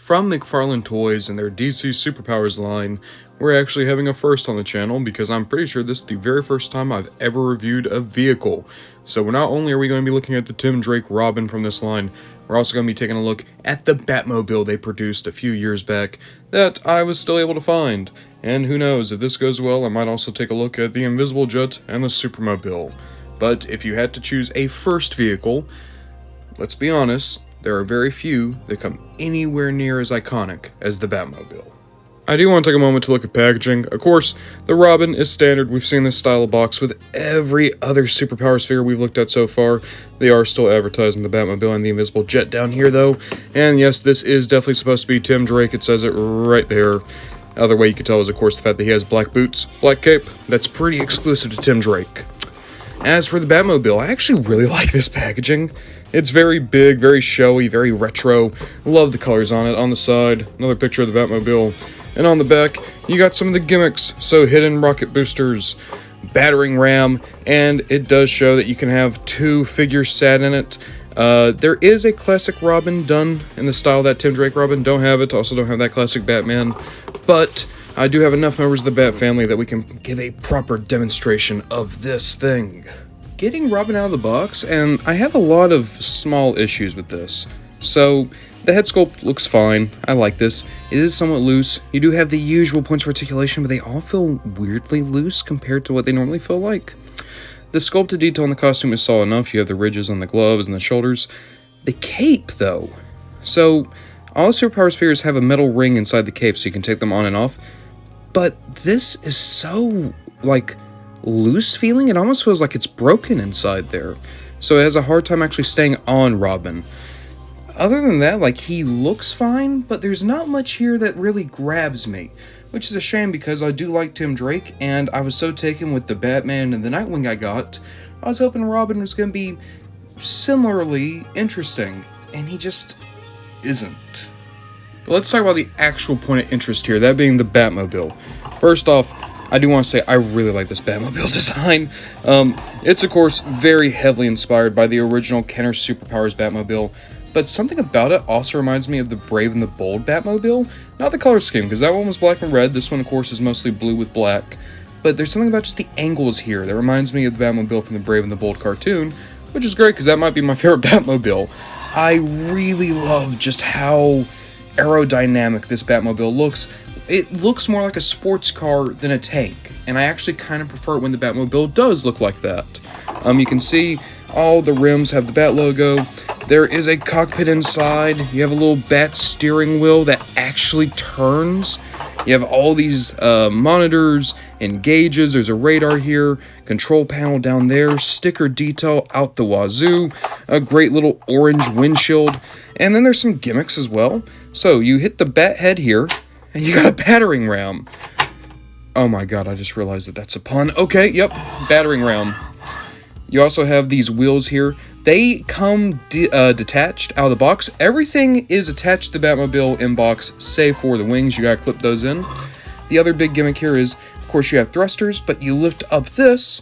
From McFarlane Toys and their DC Superpowers line, we're actually having a first on the channel because I'm pretty sure this is the very first time I've ever reviewed a vehicle. So not only are we going to be looking at the Tim Drake Robin from this line, we're also going to be taking a look at the Batmobile they produced a few years back that I was still able to find. And who knows, if this goes well, I might also take a look at the Invisible Jet and the Supermobile. But if you had to choose a first vehicle, let's be honest, there are very few that come anywhere near as iconic as the Batmobile. I do want to take a moment to look at packaging. Of course, the Robin is standard. We've seen this style of box with every other superpowers figure we've looked at so far. They are still advertising the Batmobile and the Invisible Jet down here, though. And yes, this is definitely supposed to be Tim Drake. It says it right there. Other way you can tell is, of course, the fact that he has black boots, black cape. That's pretty exclusive to Tim Drake. As for the Batmobile, I actually really like this packaging. It's very big, very showy, very retro. Love the colors on it. On the side, another picture of the Batmobile. And on the back, you got some of the gimmicks. So hidden rocket boosters, battering ram, and it does show that you can have two figures sat in it. There is a classic Robin done in the style that Tim Drake Robin. Don't have it. Also don't have that classic Batman. But I do have enough members of the Bat family that we can give a proper demonstration of this thing. Getting Robin out of the box, and I have a lot of small issues with this. So, the head sculpt looks fine. I like this. It is somewhat loose. You do have the usual points of articulation, but they all feel weirdly loose compared to what they normally feel like. The sculpted detail in the costume is solid enough. You have the ridges on the gloves and the shoulders. The cape, though. So, all the Superpowers figures have a metal ring inside the cape so you can take them on and off. But this is so, loose feeling. It almost feels like it's broken inside there. So it has a hard time actually staying on Robin. Other than that, he looks fine, but there's not much here that really grabs me. Which is a shame because I do like Tim Drake, and I was so taken with the Batman and the Nightwing I got, I was hoping Robin was going to be similarly interesting, and he just isn't. But let's talk about the actual point of interest here, that being the Batmobile. First off, I do want to say I really like this Batmobile design. It's, of course, very heavily inspired by the original Kenner Superpowers Batmobile, but something about it also reminds me of the Brave and the Bold Batmobile. Not the color scheme, because that one was black and red. This one, of course, is mostly blue with black. But there's something about just the angles here that reminds me of the Batmobile from the Brave and the Bold cartoon, which is great, because that might be my favorite Batmobile. I really love just how aerodynamic this Batmobile looks. It looks more like a sports car than a tank, and I actually kind of prefer it when the Batmobile does look like that. You can see all the rims have the Bat logo. There is a cockpit inside. You have a little Bat steering wheel that actually turns. You have all these monitors and gauges. There's a radar here, control panel down there, sticker detail out the wazoo, a great little orange windshield, and then there's some gimmicks as well. So you hit the Bat head here, and you got a battering ram. Oh my god, I just realized that that's a pun. Okay, yep, battering ram. You also have these wheels here. They come detached out of the box. Everything is attached to the Batmobile in box, save for the wings. You gotta clip those in. The other big gimmick here is, of course, you have thrusters, but you lift up this,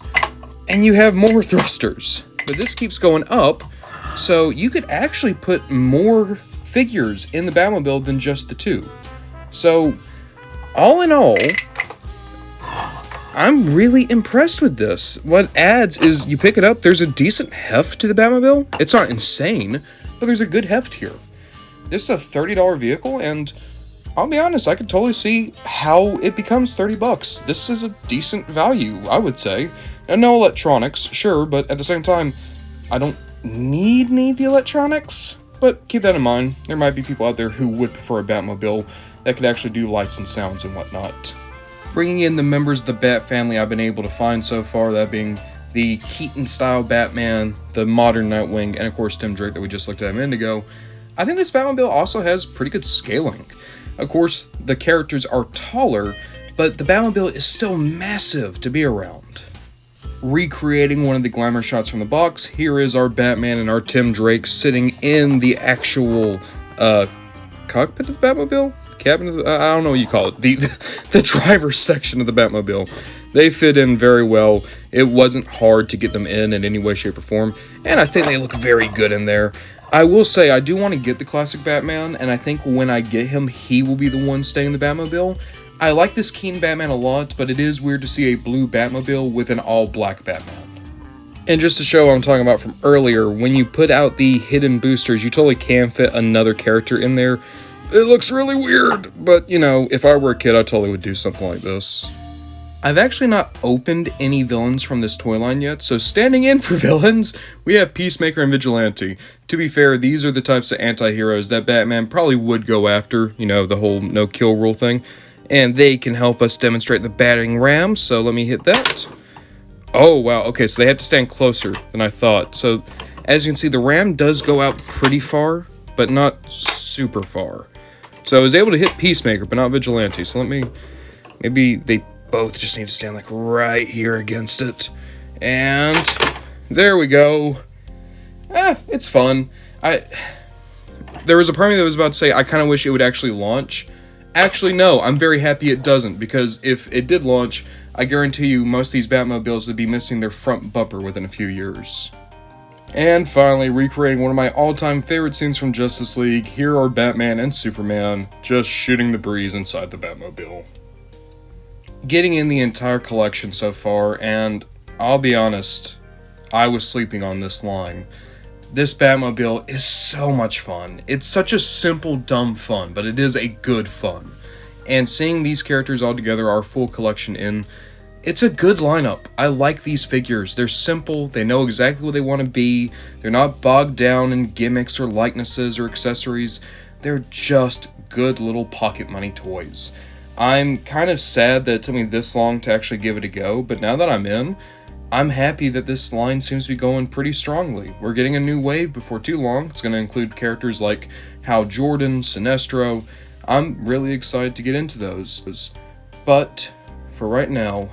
and you have more thrusters. But this keeps going up, so you could actually put more figures in the Batmobile than just the two. So, all in all, I'm really impressed with this. What adds is, you pick it up, there's a decent heft to the Batmobile. It's not insane, but there's a good heft here. This is a $30 vehicle, and I'll be honest, I could totally see how it becomes $30. This is a decent value, I would say. And no electronics, sure, but at the same time, I don't need the electronics. But keep that in mind, there might be people out there who would prefer a Batmobile that could actually do lights and sounds and whatnot. Bringing in the members of the Bat family I've been able to find so far, that being the Keaton-style Batman, the modern Nightwing, and of course Tim Drake that we just looked at a minute ago, I think this Batmobile also has pretty good scaling. Of course, the characters are taller, but the Batmobile is still massive to be around. Recreating one of the glamour shots from the box, here is our Batman and our Tim Drake sitting in the actual cockpit of the Batmobile? Cabin of the, I don't know what you call it, the driver's section of the Batmobile. They fit in very well. It wasn't hard to get them in any way, shape, or form, and I think they look very good in there. I will say, I do want to get the classic Batman, and I think when I get him, he will be the one staying in the Batmobile. I like this Keaton Batman a lot, but it is weird to see a blue Batmobile with an all-black Batman. And just to show what I'm talking about from earlier, when you put out the hidden boosters, you totally can fit another character in there. It looks really weird, but, you know, if I were a kid, I totally would do something like this. I've actually not opened any villains from this toy line yet, so standing in for villains, we have Peacemaker and Vigilante. To be fair, these are the types of anti-heroes that Batman probably would go after, you know, the whole no-kill rule thing. And they can help us demonstrate the battering ram, so let me hit that. Oh, wow, okay, so they have to stand closer than I thought. So, as you can see, the ram does go out pretty far, but not super far. So I was able to hit Peacemaker, but not Vigilante, so maybe they both just need to stand like right here against it. And there we go. It's fun. There was a part of me that was about to say I kind of wish it would actually launch. Actually, no, I'm very happy it doesn't, because if it did launch, I guarantee you most of these Batmobiles would be missing their front bumper within a few years. And finally, recreating one of my all-time favorite scenes from Justice League, here are Batman and Superman just shooting the breeze inside the Batmobile. Getting in the entire collection so far, and I'll be honest, I was sleeping on this line. This Batmobile is so much fun. It's such a simple, dumb fun, but it is a good fun. And seeing these characters all together, our full collection in, it's a good lineup. I like these figures. They're simple, they know exactly what they want to be, they're not bogged down in gimmicks or likenesses or accessories. They're just good little pocket money toys. I'm kind of sad that it took me this long to actually give it a go, but now that I'm in, I'm happy that this line seems to be going pretty strongly. We're getting a new wave before too long. It's going to include characters like Hal Jordan, Sinestro. I'm really excited to get into those. But for right now,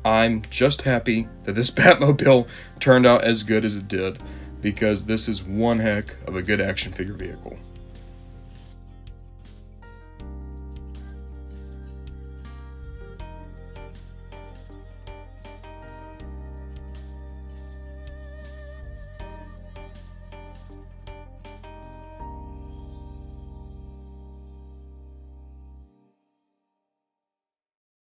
I'm just happy that this Batmobile turned out as good as it did, because this is one heck of a good action figure vehicle.